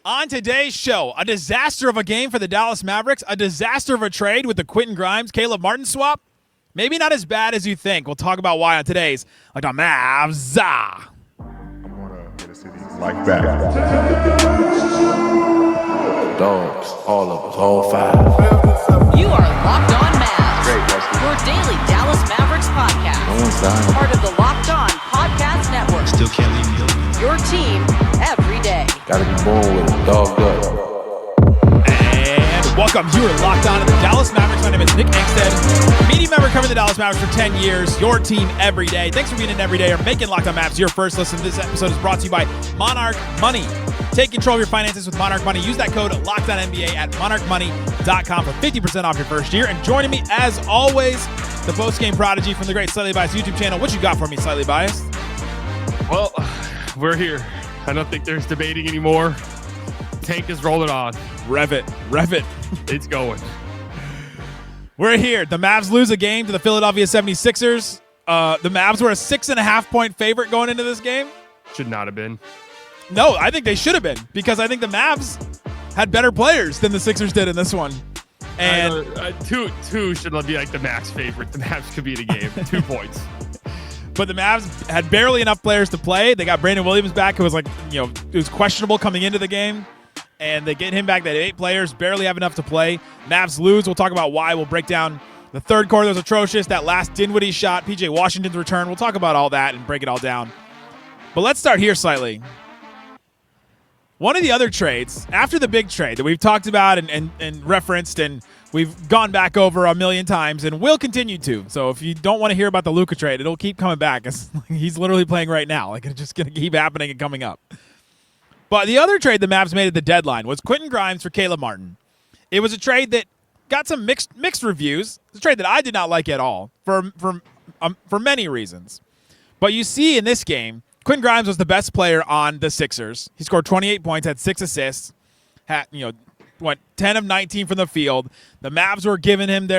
On today's show, a disaster of a game for the Dallas Mavericks, a disaster of a trade with the Quentin Grimes, Caleb Martin swap. Maybe not as bad as you think. We'll talk about why on today's Locked On Mavs. I'm gonna get a city like that. Dogs, all of us, all five. You are Locked On Mavs, Great, Wesley. your daily Dallas Mavericks podcast. No one's dying. Part of the Locked On Podcast Network. Still can't leave me alone. Your team every day. Gotta be born with it, dogged up. And welcome. You are Locked On to the Dallas Mavericks. My name is Nick Angstadt, media member covering the Dallas Mavericks for 10 years. Your team every day. Thanks for being in every day or making Locked On Mavs your first listen. This episode is brought to you by Monarch Money. Take control of your finances with Monarch Money. Use that code LOCKEDONNBA at monarchmoney.com for 50% off your first year. And joining me, as always, the post-game prodigy from the great Slightly Biased YouTube channel. What you got for me, Slightly Biased? Well, we're here. I don't think there's debating anymore. Tank is rolling on. Rev it. Rev it. It's going. We're here. The Mavs lose a game to the Philadelphia 76ers. The Mavs were a 6.5-point favorite going into this game. Should not have been. No, I think they should have been, because I think the Mavs had better players than the Sixers did in this one. And two should be like the max favorite. The Mavs could be in a game. 2 points. But the Mavs had barely enough players to play. They got Brandon Williams back, who was it was questionable coming into the game. And they get him back. They had 8 players, barely have enough to play. Mavs lose. We'll talk about why. We'll break down the third quarter. Was atrocious. That last Dinwiddie shot, PJ Washington's return. We'll talk about all that and break it all down. But let's start here slightly. One of the other trades, after the big trade that we've talked about and referenced and we've gone back over a million times and will continue to. So if you don't want to hear about the Luka trade, it'll keep coming back. He's literally playing right now. It's just going to keep happening and coming up. But the other trade the Mavs made at the deadline was Quentin Grimes for Caleb Martin. It was a trade that got some mixed reviews. It's a trade that I did not like at all for many reasons. But you see in this game, Quentin Grimes was the best player on the Sixers. He scored 28 points, had 6 assists, went 10 of 19 from the field. The Mavs were giving him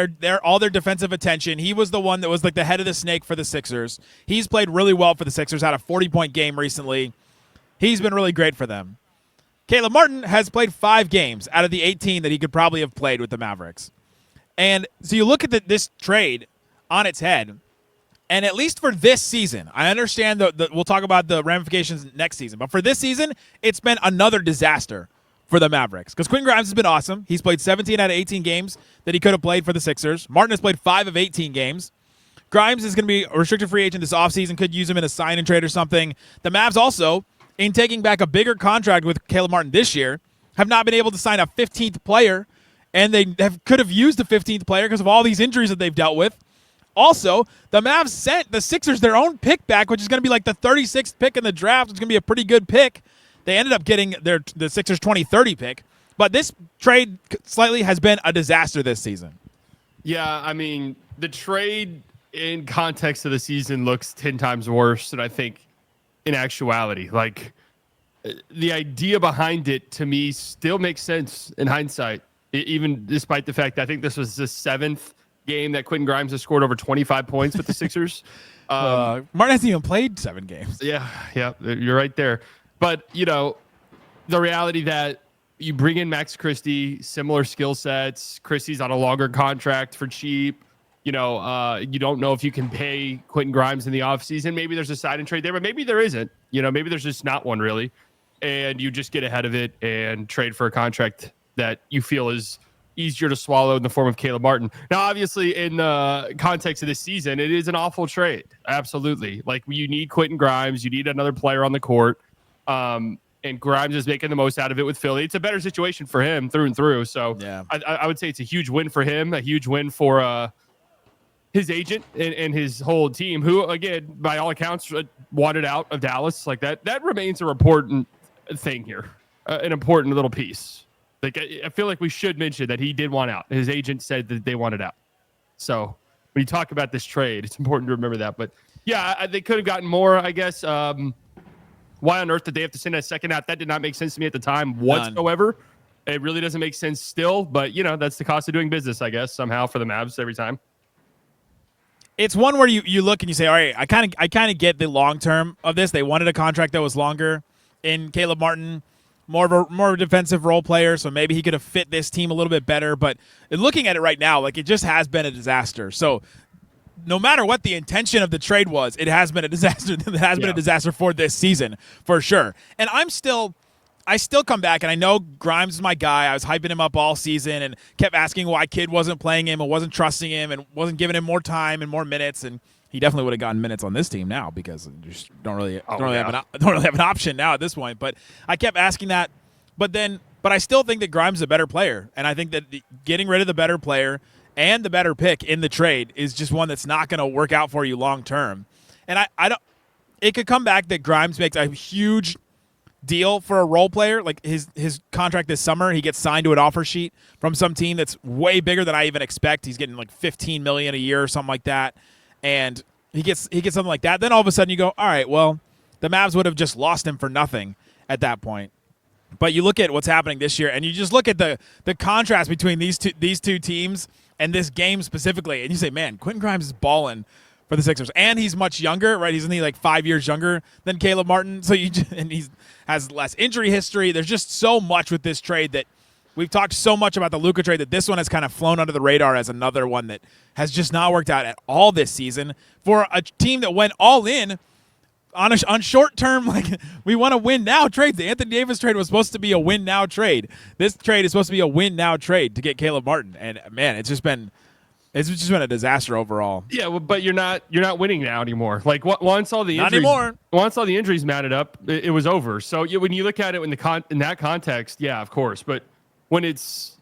all their defensive attention. He was the one that was like the head of the snake for the Sixers. He's played really well for the Sixers, had a 40-point game recently. He's been really great for them. Caleb Martin has played 5 games out of the 18 that he could probably have played with the Mavericks. And so you look at this trade on its head, and at least for this season, I understand we'll talk about the ramifications next season, but for this season, it's been another disaster for the Mavericks. Because Quentin Grimes has been awesome. He's played 17 out of 18 games that he could have played for the Sixers. Martin has played 5 of 18 games. Grimes is going to be a restricted free agent this offseason, could use him in a sign and trade or something. The Mavs also, in taking back a bigger contract with Caleb Martin this year, have not been able to sign a 15th player, and they could have used a 15th player because of all these injuries that they've dealt with. Also, the Mavs sent the Sixers their own pick back, which is going to be like the 36th pick in the draft. It's going to be a pretty good pick. They ended up getting the Sixers 2030 pick. But this trade slightly has been a disaster this season. Yeah, I mean, the trade in context of the season looks 10 times worse than I think in actuality. Like, the idea behind it, to me, still makes sense in hindsight, even despite the fact that I think this was the 7th game that Quentin Grimes has scored over 25 points with the Sixers. Martin hasn't even played 7 games. Yeah, you're right there. But, the reality that you bring in Max Christie, similar skill sets. Christie's on a longer contract for cheap. You don't know if you can pay Quentin Grimes in the offseason. Maybe there's a sign and trade there, but maybe there isn't. Maybe there's just not one really. And you just get ahead of it and trade for a contract that you feel is easier to swallow in the form of Caleb Martin. Now, obviously, in the context of this season, it is an awful trade. Absolutely. Like, you need Quentin Grimes. You need another player on the court. And Grimes is making the most out of it with Philly. It's a better situation for him through and through. So yeah. I would say it's a huge win for him, a huge win for his agent and his whole team, who, again, by all accounts, wanted out of Dallas. Like, that remains an important thing here, an important little piece. Like, I feel like we should mention that he did want out. His agent said that they wanted out. So when you talk about this trade, it's important to remember that. But yeah, they could have gotten more, I guess. Why on earth did they have to send a second out? That did not make sense to me at the time whatsoever. None. It really doesn't make sense still. But, that's the cost of doing business, I guess, somehow for the Mavs every time. It's one where you look and you say, all right, I kind of get the long term of this. They wanted a contract that was longer in Caleb Martin. more of a defensive role player, so maybe he could have fit this team a little bit better. But looking at it right now, like, it just has been a disaster. So no matter what the intention of the trade was, it has been a disaster. It has been a disaster for this season, for sure. And I still come back, and I know Grimes is my guy. I was hyping him up all season and kept asking why Kidd wasn't playing him and wasn't trusting him and wasn't giving him more time and more minutes. And he definitely would have gotten minutes on this team now because you just don't really have an option now at this point. But I kept asking that. But I still think that Grimes is a better player, and I think that getting rid of the better player and the better pick in the trade is just one that's not going to work out for you long term. And I don't. It could come back that Grimes makes a huge deal for a role player, like his contract this summer. He gets signed to an offer sheet from some team that's way bigger than I even expect. He's getting like $15 million a year or something like that, and he gets something like that. Then all of a sudden you go, all right, well, the Mavs would have just lost him for nothing at that point. But you look at what's happening this year, and you just look at the contrast between these two teams and this game specifically, and you say, man, Quentin Grimes is balling for the Sixers, and he's much younger, right? He's only like 5 years younger than Caleb Martin, and he has less injury history. There's just so much with this trade that we've talked so much about the Luka trade that this one has kind of flown under the radar as another one that has just not worked out at all this season for a team that went all in on short term, like, we want to win now trades. The Anthony Davis trade was supposed to be a win now trade. This trade is supposed to be a win now trade to get Caleb Martin, and man, it's just been a disaster overall. Yeah, well, but you're not winning now anymore. Like, once all the injuries matted up, it was over. So when you look at it in that context, yeah, of course. But when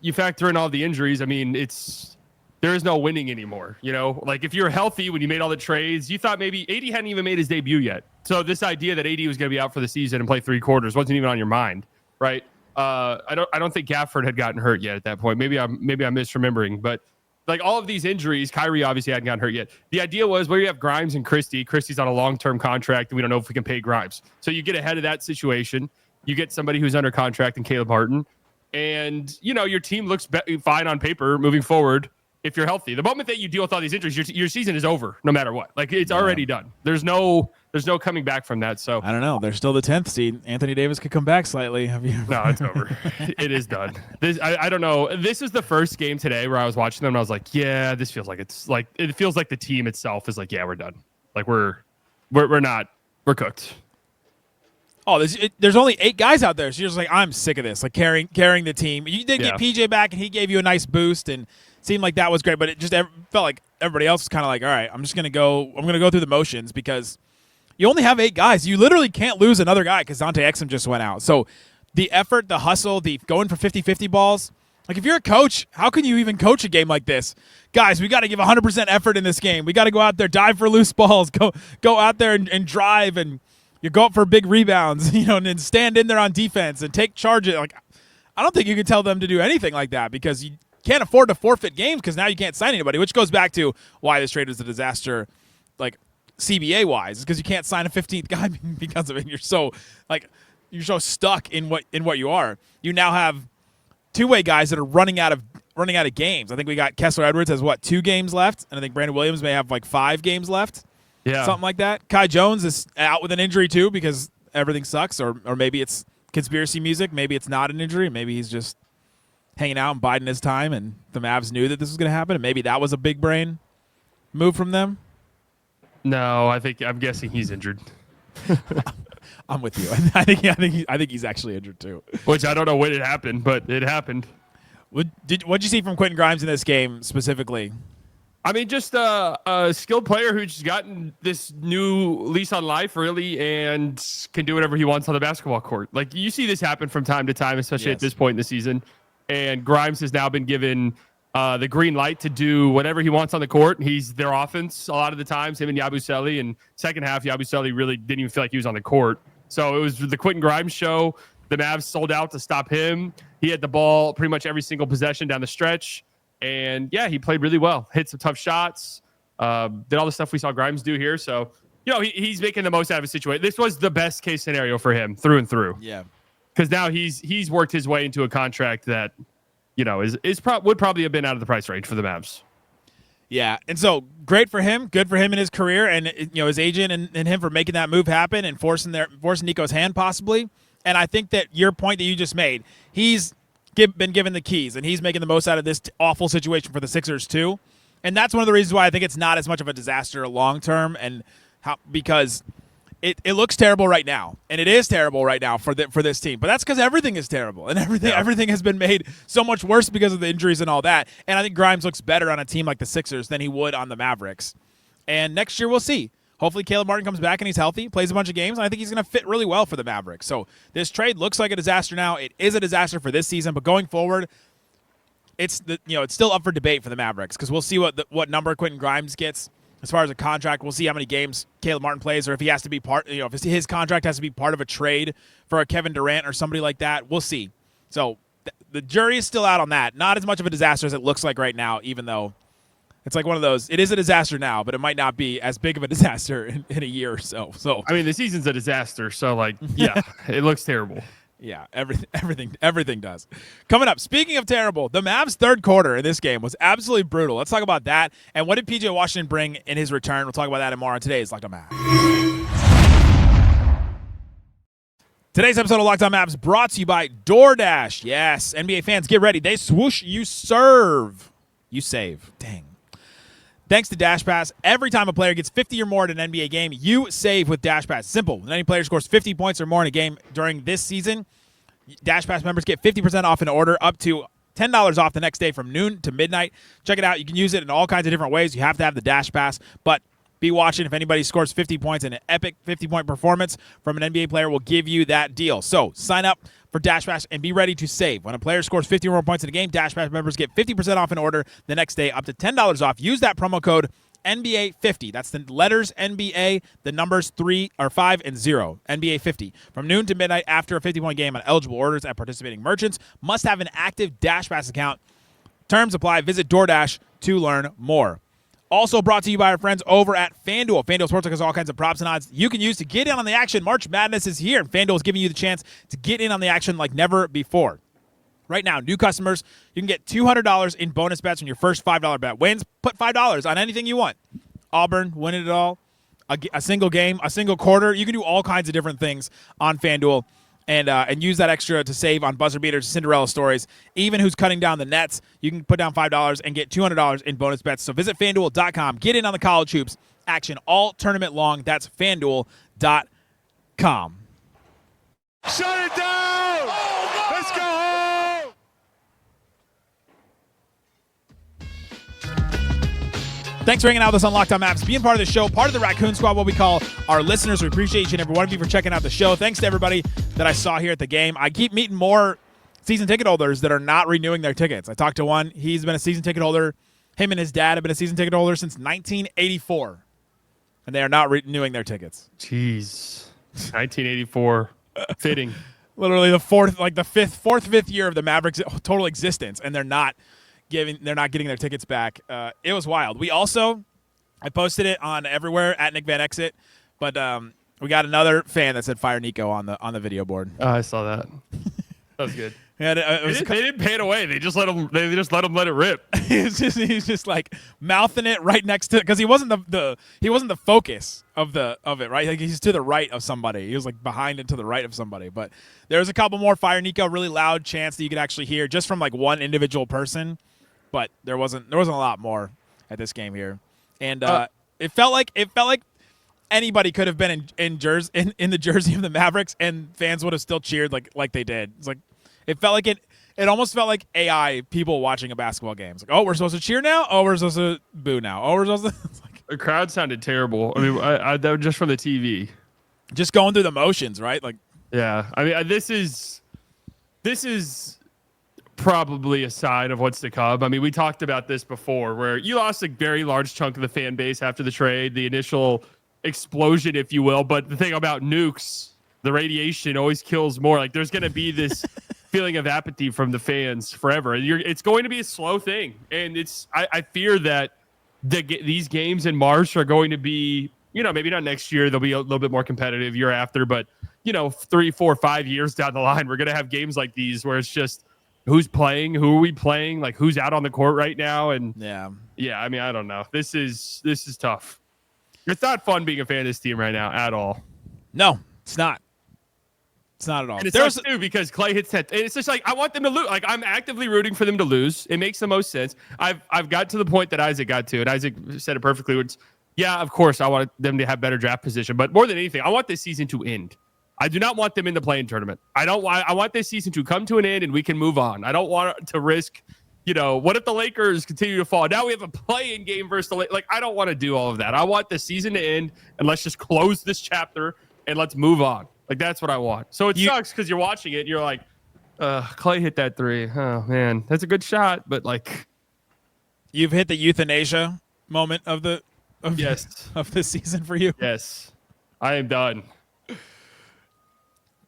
you factor in all the injuries, I mean, there is no winning anymore. You know, like, if you're healthy when you made all the trades, you thought maybe AD hadn't even made his debut yet. So this idea that AD was going to be out for the season and play 3 quarters wasn't even on your mind, right? I don't think Gafford had gotten hurt yet at that point. Maybe I'm misremembering, but like, all of these injuries, Kyrie obviously hadn't gotten hurt yet. The idea was, where you have Grimes and Christie. Christie's on a long-term contract, and we don't know if we can pay Grimes. So you get ahead of that situation. You get somebody who's under contract in Caleb Martin, and your team looks fine on paper moving forward if you're healthy. The moment that you deal with all these injuries, your season is over no matter what. Like, it's already done. There's no coming back from that. So I don't know. They're still the 10th seed. Anthony Davis could come back slightly. No, it's over. It is done. I don't know. This is the first game today where I was watching them and I was like, yeah, this feels like it feels like the team itself is like, yeah, we're done. Like, we're cooked. Oh, there's only 8 guys out there. So you're just like, I'm sick of this. Like, carrying the team. You did get PJ back, and he gave you a nice boost, and seemed like that was great. But it just felt like everybody else was kind of like, all right, I'm going to go through the motions, because you only have 8 guys. You literally can't lose another guy because Dante Exum just went out. So the effort, the hustle, the going for 50-50 balls. Like, if you're a coach, how can you even coach a game like this? Guys, we got to give 100% effort in this game. We got to go out there, dive for loose balls, go out there and drive, and you go up for big rebounds, and then stand in there on defense and take charge of it. Like, I don't think you can tell them to do anything like that, because you can't afford to forfeit games, because now you can't sign anybody, which goes back to why this trade was a disaster, like, CBA-wise, is because you can't sign a 15th guy because of it. You're so stuck in what you are. You now have two-way guys that are running out of games. I think we got Kessler Edwards has 2 games left, and I think Brandon Williams may have 5 games left. Yeah, something like that. Kai Jones is out with an injury too, because everything sucks, or maybe it's conspiracy music. Maybe it's not an injury. Maybe he's just hanging out and biding his time, and the Mavs knew that this was going to happen, and maybe that was a big brain move from them. No, I'm guessing he's injured. I'm with you. I think he's actually injured too. Which I don't know when it happened, but it happened. What'd you see from Quentin Grimes in this game specifically? I mean, just a skilled player who's gotten this new lease on life, really, and can do whatever he wants on the basketball court. Like, you see this happen from time to time, especially at this point in the season. And Grimes has now been given the green light to do whatever he wants on the court. He's their offense a lot of the times, him and Yabusele. And second half, Yabusele really didn't even feel like he was on the court. So it was the Quentin Grimes show. The Mavs sold out to stop him. He had the ball pretty much every single possession down the stretch. And, yeah, he played really well. Hit some tough shots. Did all the stuff we saw Grimes do here. So, he's making the most out of his situation. This was the best case scenario for him through and through. Yeah. Because now he's worked his way into a contract that, would probably have been out of the price range for the Mavs. Yeah, and so great for him, good for him in his career, and his agent and him for making that move happen and forcing Nico's hand possibly. And I think that your point that you just made, he's been given the keys, and he's making the most out of this awful situation for the Sixers too. And that's one of the reasons why I think it's not as much of a disaster long term, and because it looks terrible right now, and it is terrible right now for this team. But that's because everything is terrible, and everything has been made so much worse because of the injuries and all that. And I think Grimes looks better on a team like the Sixers than he would on the Mavericks. And next year we'll see. Hopefully Caleb Martin comes back and he's healthy, plays a bunch of games, and I think he's going to fit really well for the Mavericks. So this trade looks like a disaster now. It is a disaster for this season, but going forward, it's still up for debate for the Mavericks because we'll see what number Quentin Grimes gets as far as a contract. We'll see how many games Caleb Martin plays, or if he has to be if his contract has to be part of a trade for a Kevin Durant or somebody like that. We'll see. So the jury is still out on that. Not as much of a disaster as it looks like right now, even though it's like one of those, it is a disaster now, but it might not be as big of a disaster in a year or so. So I mean, the season's a disaster, so yeah, it looks terrible. Yeah, everything does. Coming up, speaking of terrible, the Mavs' third quarter in this game was absolutely brutal. Let's talk about that. And what did PJ Washington bring in his return? We'll talk about that and more on today's Locked On Mavs. Today's episode of Locked On Mavs brought to you by DoorDash. Yes, NBA fans, get ready. They swoosh, you serve. You save. Dang. Thanks to Dash Pass, every time a player gets 50 or more in an NBA game, you save with Dash Pass. Simple. When any player scores 50 points or more in a game during this season, Dash Pass members get 50% off an order, up to $10 off the next day from noon to midnight. Check it out. You can use it in all kinds of different ways. You have to have the Dash Pass, but be watching. If anybody scores 50 points in an epic 50-point performance from an NBA player, will give you that deal. So sign up for Dash Pass and be ready to save. When a player scores 50 or more points in a game, Dash Pass members get 50% off an order the next day, up to $10 off. Use that promo code NBA50. That's the letters NBA, the numbers 3 or 5 and 0. NBA50. From noon to midnight after a 50-point game on eligible orders at participating merchants. Must have an active Dash Pass account. Terms apply. Visit DoorDash to learn more. Also brought to you by our friends over at FanDuel. FanDuel Sportsbook has all kinds of props and odds you can use to get in on the action. March Madness is here, and FanDuel is giving you the chance to get in on the action like never before. Right now, new customers, you can get $200 in bonus bets when your first $5 bet wins. Put $5 on anything you want. Auburn, win it all, a single game, a single quarter. You can do all kinds of different things on FanDuel. And use that extra to save on buzzer beaters, Cinderella stories, even who's cutting down the nets. You can put down $5 and get $200 in bonus bets. So visit FanDuel.com. Get in on the college hoops action all tournament long. That's FanDuel.com. Shut it down! Let's go home! Thanks for hanging out with us on Locked On Mavs, being part of the show, part of the Raccoon Squad, what we call our listeners. We appreciate each and every one of you for checking out the show. Thanks to everybody that I saw here at the game. I keep meeting more season ticket holders that are not renewing their tickets. I talked to one. He's been a season ticket holder. Him and his dad have been a season ticket holder since 1984, and they are not renewing their tickets. Jeez. 1984. Fitting. Literally the fourth, fifth year of the Mavericks' total existence, and they're not getting their tickets back. It was wild. I posted it on everywhere at Nick Van Exit, but we got another fan that said "Fire Nico" on the video board. Oh, I saw that. That was good. Yeah, they didn't pay it away. They just let him. They just let him let it rip. he's just like mouthing it right next to, because he wasn't the focus of it, right? Like, he's to the right of somebody. He was like behind and to the right of somebody. But there was a couple more Fire Nico, really loud chants that you could actually hear just from like one individual person. But there wasn't a lot more at this game here, and it felt like anybody could have been in the jersey of the Mavericks, and fans would have still cheered like they did. It's like it felt like it almost felt like AI people watching a basketball game. It's like, oh, we're supposed to cheer now. Oh, we're supposed to boo now. Oh, we're supposed to. It's like, the crowd sounded terrible. I mean, that was just from the TV. Just going through the motions, right? Like, yeah. I mean, this is probably a sign of what's to come. I mean, we talked about this before, where you lost a very large chunk of the fan base after the trade, the initial explosion, if you will. But the thing about nukes, the radiation always kills more. Like, there's going to be this feeling of apathy from the fans forever. It's going to be a slow thing. And I fear that these games in March are going to be, maybe not next year. They'll be a little bit more competitive year after. But, 3, 4, 5 years down the line, we're going to have games like these where it's just, who's playing? Who are we playing? Like, who's out on the court right now? And yeah. I mean, I don't know. This is tough. It's not fun being a fan of this team right now at all. No, it's not. It's not at all. And it sucks too because Klay hits that. It's just like I want them to lose. Like I'm actively rooting for them to lose. It makes the most sense. I've got to the point that Isaac got to, and Isaac said it perfectly. Which, yeah, of course, I want them to have better draft position, but more than anything, I want this season to end. I do not want them in the play-in tournament. I want this season to come to an end and we can move on. I don't want to risk. What if the Lakers continue to fall? Now we have a play-in game versus the Lakers. Like, I don't want to do all of that. I want the season to end, and let's just close this chapter, and let's move on. Like, that's what I want. So it sucks because you're watching it, and you're like, Klay hit that three. Oh, man. That's a good shot, but, like. You've hit the euthanasia moment of the season for you? Yes. I am done.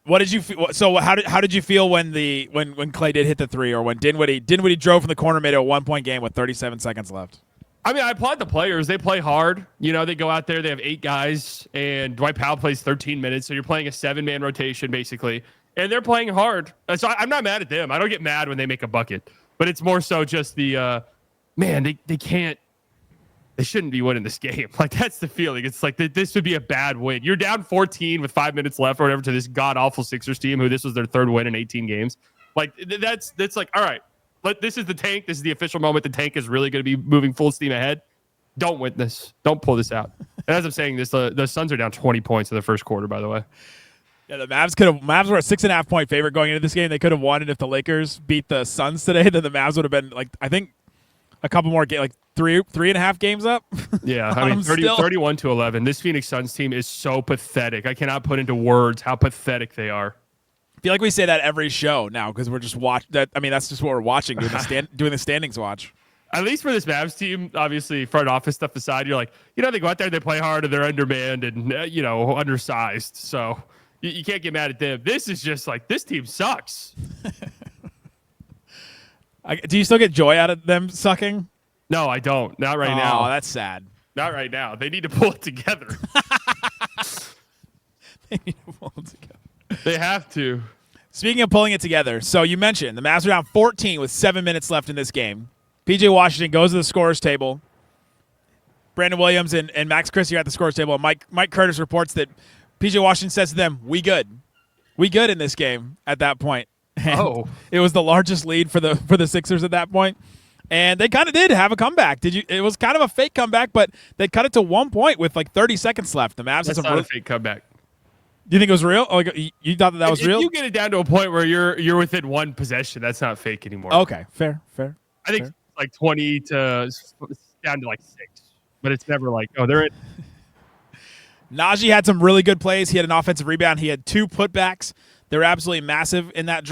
What did you feel? So how did you feel when Klay did hit the three, or when Dinwiddie drove from the corner, made it a 1-point game with 37 seconds left? I mean, I applaud the players. They play hard. They go out there. They have 8 guys, and Dwight Powell plays 13 minutes. So you're playing a 7-man rotation basically, and they're playing hard. So I'm not mad at them. I don't get mad when they make a bucket, but it's more so just the man. They can't. They shouldn't be winning this game. Like, that's the feeling. It's like this would be a bad win. You're down 14 with 5 minutes left or whatever to this god-awful Sixers team who this was their 3rd win in 18 games. Like, that's like, all right, this is the tank. This is the official moment. The tank is really going to be moving full steam ahead. Don't win this. Don't pull this out. And as I'm saying this, the Suns are down 20 points in the first quarter, by the way. Yeah, the Mavs were a 6.5-point favorite going into this game. They could have won it if the Lakers beat the Suns today. Then the Mavs would have been, like, I think, a couple more games, like 3.5 games up. Yeah, I mean, 31-11. This Phoenix Suns team is so pathetic. I cannot put into words how pathetic they are. I feel like we say that every show now because we're just that's just what we're watching, doing the standings watch. At least for this Mavs team, obviously front office stuff aside, you're like, they go out there, they play hard, and they're undermanned and undersized. So you can't get mad at them. This is just like, this team sucks. Do you still get joy out of them sucking? No, I don't. Not right now. Oh, that's sad. Not right now. They need to pull it together. They need to pull it together. They have to. Speaking of pulling it together, so you mentioned the Mavs are down 14 with 7 minutes left in this game. PJ Washington goes to the scorer's table. Brandon Williams and Max Christie are at the scorer's table. And Mike Curtis reports that PJ Washington says to them, "We good in this game." At that point. And it was the largest lead for the Sixers at that point. And they kind of did have a comeback. It was kind of a fake comeback, but they cut it to 1 point with like 30 seconds left. The Mavs That's not a fake comeback. Do you think it was real? Like, you thought that was real? If you get it down to a point where you're within one possession, that's not fake anymore. Okay, fair. I think it's like 20 to down to like 6, but it's never like, they're in. Naji had some really good plays. He had an offensive rebound. He had 2 putbacks. They were absolutely massive in that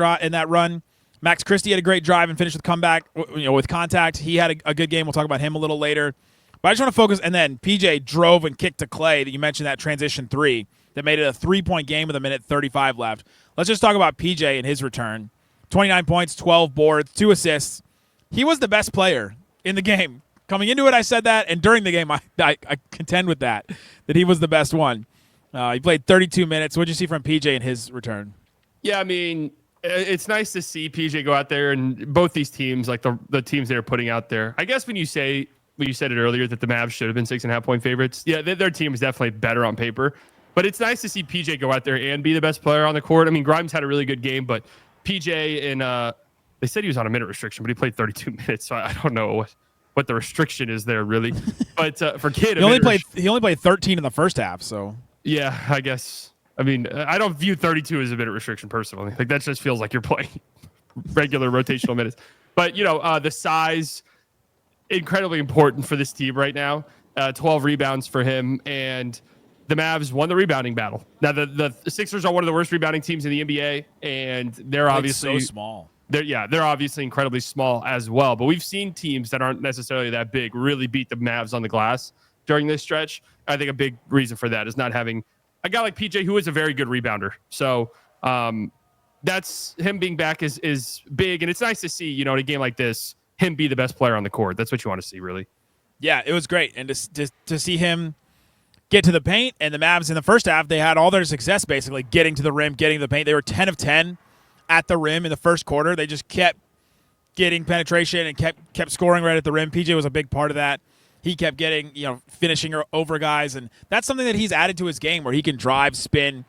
run. Max Christie had a great drive and finished with comeback, with contact. He had a good game. We'll talk about him a little later. But I just want to focus. And then PJ drove and kicked to Klay. That you mentioned that transition 3 that made it a 3-point game with 1:35 left. Let's just talk about PJ and his return. 29 points, 12 boards, 2 assists. He was the best player in the game. Coming into it, I said that, and during the game, I contend with that he was the best one. He played 32 minutes. What did you see from PJ in his return? Yeah, I mean, it's nice to see PJ go out there, and both these teams, like the teams they're putting out there. I guess when you said it earlier that the Mavs should have been 6.5-point favorites, yeah, their team is definitely better on paper. But it's nice to see PJ go out there and be the best player on the court. I mean, Grimes had a really good game, but PJ and they said he was on a minute restriction, but he played 32 minutes, so I don't know what the restriction is there really. But for Kid, he only played 13 in the first half, so yeah, I guess. I mean, I don't view 32 as a minute restriction personally. Like, that just feels like you're playing regular rotational minutes. But, the size, incredibly important for this team right now. 12 rebounds for him, and the Mavs won the rebounding battle. Now, the Sixers are one of the worst rebounding teams in the NBA, and they're obviously so small. They're obviously incredibly small as well. But we've seen teams that aren't necessarily that big really beat the Mavs on the glass during this stretch. I think a big reason for that is not having a guy like PJ, who is a very good rebounder. So that's him being back is big. And it's nice to see, in a game like this, him be the best player on the court. That's what you want to see, really. Yeah, it was great. And to see him get to the paint, and the Mavs in the first half, they had all their success basically getting to the rim, getting to the paint. They were 10 of 10 at the rim in the first quarter. They just kept getting penetration and kept scoring right at the rim. PJ was a big part of that. He kept getting, finishing over guys, and that's something that he's added to his game where he can drive, spin.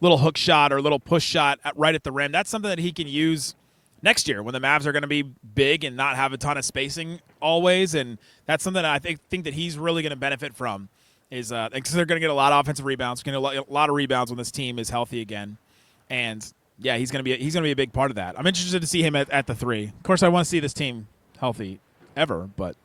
little hook shot or a little push shot right at the rim. That's something that he can use next year when the Mavs are going to be big and not have a ton of spacing always. And that's something that I think that he's really going to benefit from is because they're going to get a lot of offensive rebounds, going to get a lot of rebounds when this team is healthy again. And yeah, he's going to be a big part of that. I'm interested to see him at the 3. Of course, I want to see this team healthy ever, but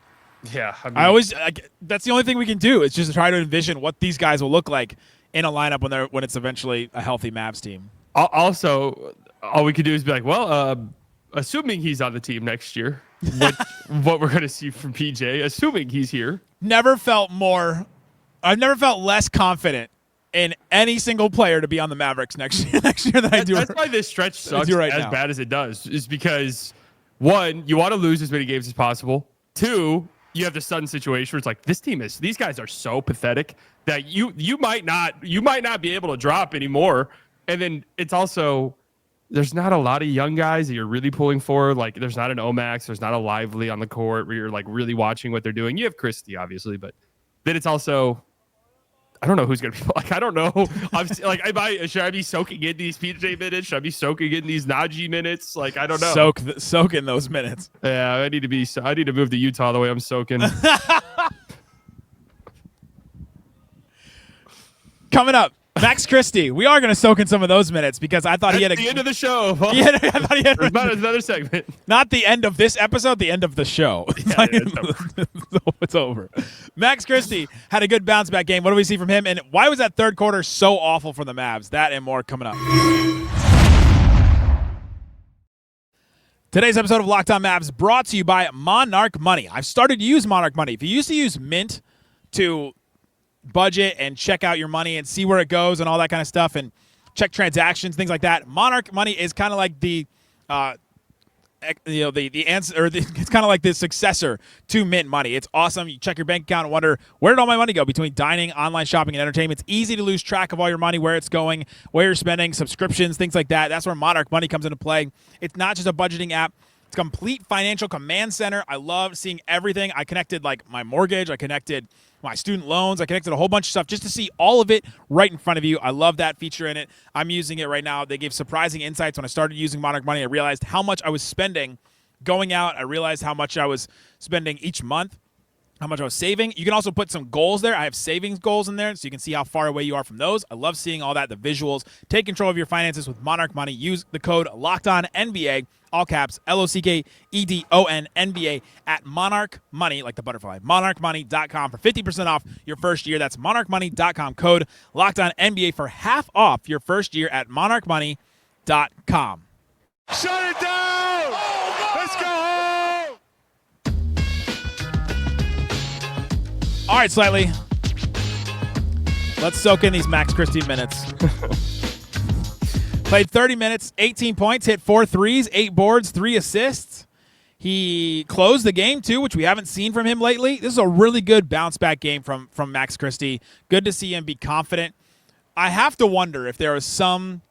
yeah, I always that's the only thing we can do is just try to envision what these guys will look like in a lineup when it's eventually a healthy Mavs team. Also, all we could do is be like, well, assuming he's on the team next year, what we're going to see from PJ, assuming he's here. I've never felt less confident in any single player to be on the Mavericks next year than I do. That's why this stretch sucks right as now. bad as it does, is because 1, you want to lose as many games as possible. 2, you have the sudden situation where it's like these guys are so pathetic that you might not be able to drop anymore. And then it's also there's not a lot of young guys that you're really pulling for. Like there's not an Omax, there's not a Lively on the court where you're like really watching what they're doing. You have Christie obviously, but then it's also I don't know who's gonna be like. I don't know. I'm like, should I be soaking in these PJ minutes? Should I be soaking in these Naji minutes? Like, I don't know. Soak in those minutes. Yeah, I need to move to Utah the way I'm soaking. Coming up, Max Christie. We are going to soak in some of those minutes because I thought he had the end of the show. I thought he had another segment. Not the end of this episode, the end of the show. Yeah, it's over. It's over. Max Christie had a good bounce back game. What do we see from him? And why was that third quarter so awful for the Mavs? That and more coming up. Today's episode of Locked On Mavs brought to you by Monarch Money. I've started to use Monarch Money. If you used to use Mint to budget and check out your money and see where it goes and all that kind of stuff and check transactions, things like that, Monarch Money is kind of like the answer, or it's kind of like the successor to Mint Money. It's awesome. You check your bank account and wonder, where did all my money go? Between dining, online shopping, and entertainment, it's easy to lose track of all your money, where it's going, where you're spending, subscriptions, things like that. That's where Monarch Money comes into play. It's not just a budgeting app. It's a complete financial command center. I love seeing everything. I connected like my mortgage. I connected my student loans. I connected a whole bunch of stuff just to see all of it right in front of you. I love that feature in it. I'm using it right now. They gave surprising insights when I started using Monarch Money. I realized how much I was spending going out. I realized how much I was spending each month, how much I was saving. You can also put some goals there. I have savings goals in there so you can see how far away you are from those. I love seeing all that, the visuals. Take control of your finances with Monarch Money. Use the code LOCKEDONNBA, all caps, LOCKEDON NBA at Monarch Money, like the butterfly, monarchmoney.com for 50% off your first year. That's monarchmoney.com, code LOCKEDONNBA for half off your first year at monarchmoney.com. Shut it down! Let's go home! All right, Slightly. Let's soak in these Max Christie minutes. Played 30 minutes, 18 points, hit 4 threes, 8 boards, 3 assists. He closed the game, too, which we haven't seen from him lately. This is a really good bounce-back game from Max Christie. Good to see him be confident. I have to wonder if there was some,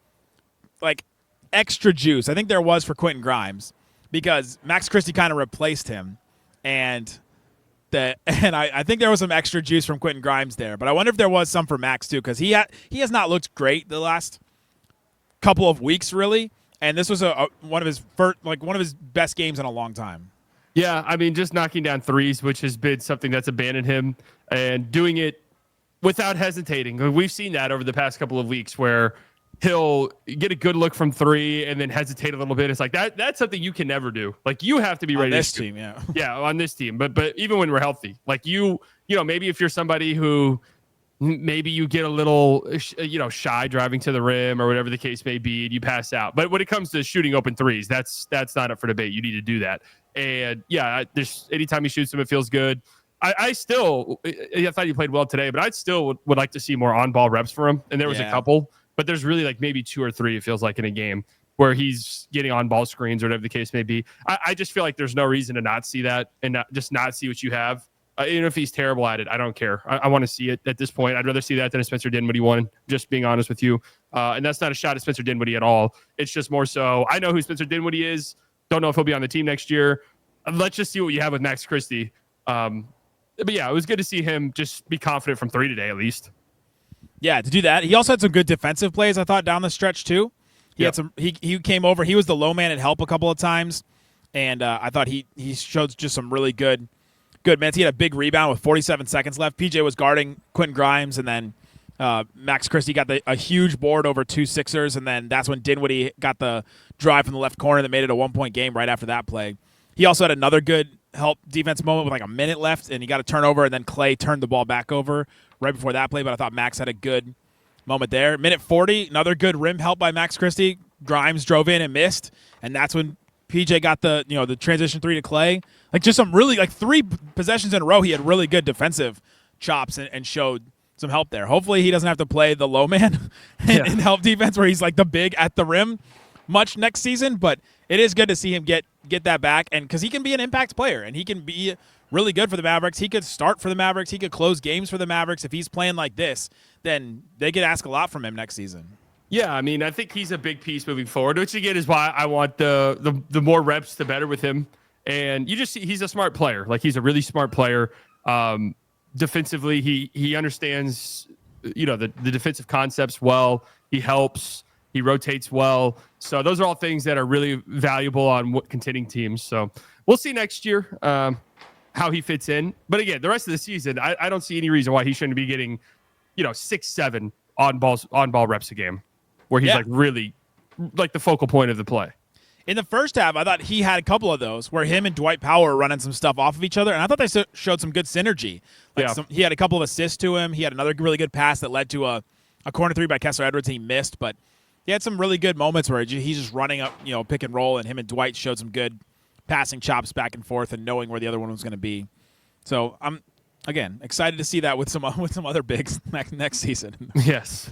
extra juice. I think there was for Quentin Grimes because Max Christie kind of replaced him. And I think there was some extra juice from Quentin Grimes there. But I wonder if there was some for Max, too, because he has not looked great the last couple of weeks, really, and this was one of his best games in a long time. Yeah, I mean, just knocking down threes, which has been something that's abandoned him, and doing it without hesitating. We've seen that over the past couple of weeks where he'll get a good look from 3 and then hesitate a little bit. It's like that's something you can never do. Like, you have to be ready on this to team, yeah. Yeah, on this team. But even when we're healthy, like you know, maybe if you're somebody who maybe you get a little, shy driving to the rim or whatever the case may be, and you pass out. But when it comes to shooting open threes, that's not up for debate. You need to do that. And yeah, there's anytime he shoots them, it feels good. I thought he played well today, but I still would like to see more on-ball reps for him. And there was a couple, but there's really maybe 2 or 3, it feels like, in a game where he's getting on-ball screens or whatever the case may be. I just feel like there's no reason to not see that and not see what you have. Even if he's terrible at it, I don't care. I want to see it at this point. I'd rather see that than a Spencer Dinwiddie one, just being honest with you. And that's not a shot at Spencer Dinwiddie at all. It's just more so, I know who Spencer Dinwiddie is. Don't know if he'll be on the team next year. Let's just see what you have with Max Christie. But yeah, it was good to see him just be confident from 3 today, at least. Yeah, to do that. He also had some good defensive plays, I thought, down the stretch too. He had some. He came over. He was the low man at help a couple of times, and I thought he showed just some really good minutes. He had a big rebound with 47 seconds left. PJ was guarding Quentin Grimes, and then Max Christie got a huge board over 2 Sixers, and then that's when Dinwiddie got the drive from the left corner that made it a 1-point game right after that play. He also had another good help defense moment with like a minute left, and he got a turnover, and then Klay turned the ball back over right before that play, but I thought Max had a good moment there. Minute 40, another good rim help by Max Christie. Grimes drove in and missed, and that's when PJ got the transition 3 to Klay. Like just some really 3 possessions in a row, he had really good defensive chops and showed some help there. Hopefully he doesn't have to play the low man in help defense where he's like the big at the rim much next season, but it is good to see him get that back, and because he can be an impact player and he can be really good for the Mavericks. He could start for the Mavericks. He could close games for the Mavericks. If he's playing like this, then they could ask a lot from him next season. Yeah, I mean, I think he's a big piece moving forward, which again is why I want the more reps, the better with him. And you just see he's a smart player. Like he's a really smart player. Defensively, he understands the defensive concepts well. He helps. He rotates well. So those are all things that are really valuable on contending teams. So we'll see next year how he fits in. But again, the rest of the season, I don't see any reason why he shouldn't be getting 6-7 on ball reps a game, where he's like really like the focal point of the play. In the first half, I thought he had a couple of those where him and Dwight Powell were running some stuff off of each other, and I thought they showed some good synergy. He had a couple of assists to him. He had another really good pass that led to a corner 3 by Kessler Edwards. He missed, but he had some really good moments where he's just running up, pick and roll, and him and Dwight showed some good passing chops back and forth and knowing where the other one was going to be. So I'm, again, excited to see that with some other bigs next season. Yes.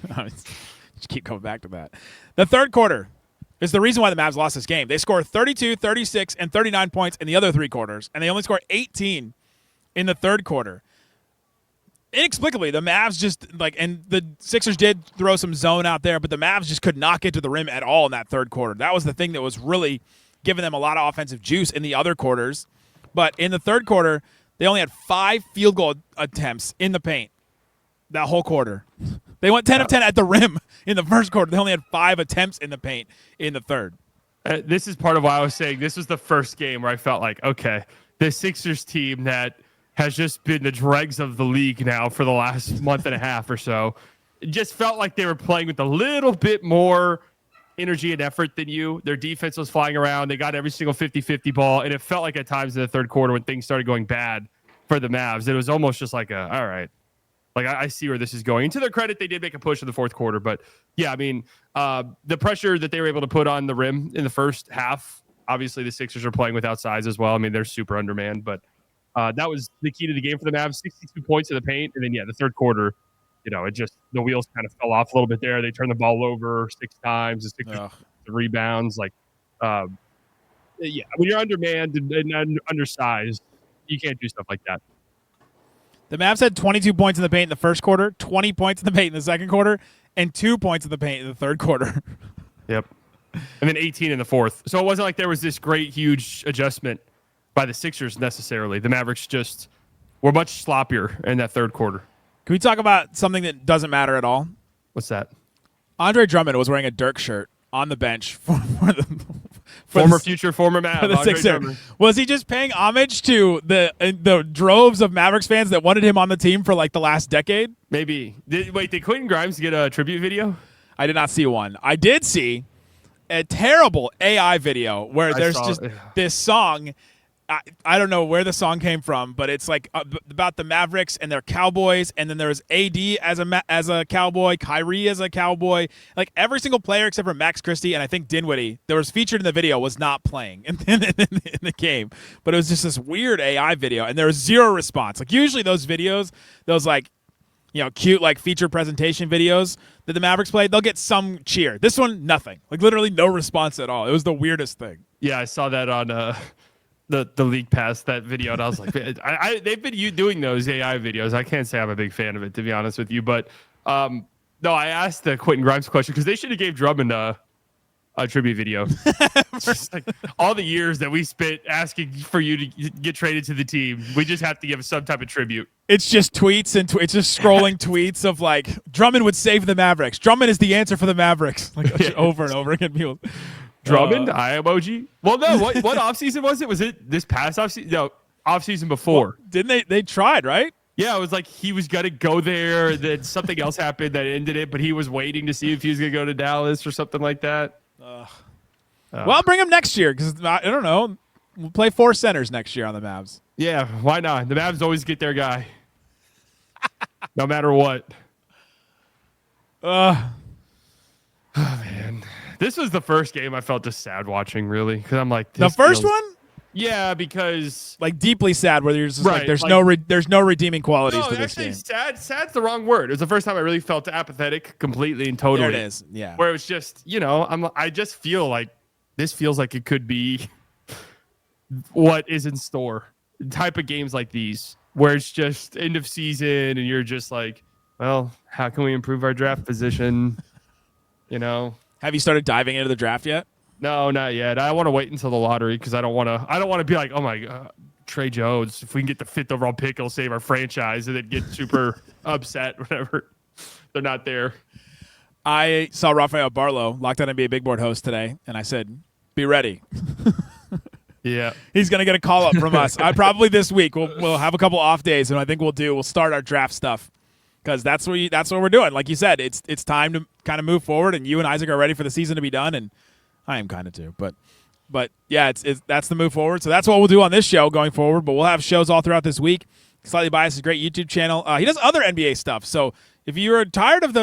Just keep coming back to that. The third quarter is the reason why the Mavs lost this game. They scored 32, 36, and 39 points in the other 3 quarters, and they only scored 18 in the third quarter. Inexplicably, the Mavs just and the Sixers did throw some zone out there, but the Mavs just could not get to the rim at all in that third quarter. That was the thing that was really giving them a lot of offensive juice in the other quarters. But in the third quarter, they only had 5 field goal attempts in the paint that whole quarter. They went 10 of 10 at the rim in the first quarter. They only had 5 attempts in the paint in the third. This is part of why I was saying this was the first game where I felt like, okay, the Sixers team that has just been the dregs of the league now for the last month and a half or so, it just felt like they were playing with a little bit more energy and effort than you. Their defense was flying around. They got every single 50-50 ball, and it felt like at times in the third quarter when things started going bad for the Mavs, it was almost just like all right. Like, I see where this is going. And to their credit, they did make a push in the fourth quarter. But, yeah, I mean, the pressure that they were able to put on the rim in the first half, obviously the Sixers are playing without size as well. I mean, they're super undermanned. But that was the key to the game for the Mavs, 62 points in the paint. And then, the third quarter, it just – the wheels kind of fell off a little bit there. They turned the ball over 6 times. The Sixers rebounds. When you're undermanned and undersized, you can't do stuff like that. The Mavs had 22 points in the paint in the first quarter, 20 points in the paint in the second quarter, and 2 points in the paint in the third quarter. Yep. And then 18 in the fourth. So it wasn't like there was this great, huge adjustment by the Sixers necessarily. The Mavericks just were much sloppier in that third quarter. Can we talk about something that doesn't matter at all? What's that? Andre Drummond was wearing a Dirk shirt on the bench for former Mavs. Sixer. Was he just paying homage to the droves of Mavericks fans that wanted him on the team for the last decade? Maybe. Did Quentin Grimes get a tribute video? I did not see one. I did see a terrible AI video where there's this song. I don't know where the song came from, but it's about the Mavericks and their Cowboys, and then there's AD as a Cowboy, Kyrie as a Cowboy. Like every single player except for Max Christie and I think Dinwiddie that was featured in the video was not playing in the game, but it was just this weird AI video, and there was zero response. Like usually those videos, those cute featured presentation videos that the Mavericks played, they'll get some cheer. This one, nothing. Like literally no response at all. It was the weirdest thing. Yeah, I saw that on the league pass, that video, and I was like, they've been doing those AI videos. I can't say I'm a big fan of it, to be honest with you, but no, I asked the Quentin Grimes question because they should have gave Drummond a a tribute video. Just like all the years that we spent asking for you to get traded to the team, we just have to give some type of tribute. It's just tweets and it's just scrolling tweets of like Drummond would save the Mavericks. Drummond is the answer for the Mavericks. Like over and over again. People. Drummond, eye emoji. Well, no. What offseason was it? Was it this past offseason? No, offseason before. Well, didn't they tried, right? Yeah, it was like he was gonna go there. Then something else happened that ended it, but he was waiting to see if he was gonna go to Dallas or something like that. Well, I'll bring him next year because I don't know. We'll play 4 centers next year on the Mavs. Yeah, why not? The Mavs always get their guy, no matter what. Oh man, this was the first game I felt just sad watching, really, because I'm like the first one. Yeah, because like deeply sad, where you're just right, like there's no redeeming qualities to this game. Sad's the wrong word. It was the first time I really felt apathetic completely and totally. There it is. Yeah. Where it was just, I just feel like this feels like it could be what is in store. Type of games like these where it's just end of season and you're just like, well, how can we improve our draft position? Have you started diving into the draft yet? No, not yet. I want to wait until the lottery because I don't want to be like, oh my God, Trey Jones, if we can get the 5th overall pick, it'll save our franchise, and then get super upset whenever they're not there. I saw Rafael Barlow, Locked On NBA Big Board host today, and I said, be ready. Yeah. He's going to get a call up from us. Probably this week. We'll have a couple off days, and I think we'll start our draft stuff because that's what we're doing. Like you said, it's time to kind of move forward, and you and Isaac are ready for the season to be done, and I am kind of too, but yeah, that's the move forward. So that's what we'll do on this show going forward. But we'll have shows all throughout this week. Slightly Biased is a great YouTube channel. He does other NBA stuff. So if you're tired of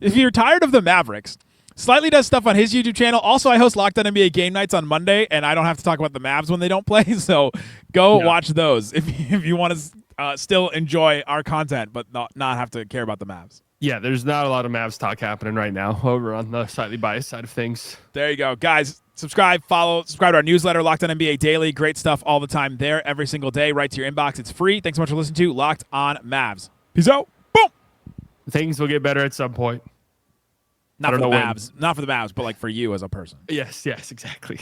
if you're tired of the Mavericks, Slightly does stuff on his YouTube channel. Also, I host Locked On NBA game nights on Monday, and I don't have to talk about the Mavs when they don't play. So go watch those if you want to still enjoy our content, but not have to care about the Mavs. Yeah, there's not a lot of Mavs talk happening right now over on the Slightly Biased side of things. There you go. Guys, subscribe to our newsletter, Locked On NBA Daily. Great stuff all the time there, every single day, right to your inbox. It's free. Thanks so much for listening to Locked On Mavs. Peace out. Boom. Things will get better at some point. Not for the Mavs, but like for you as a person. Yes, exactly.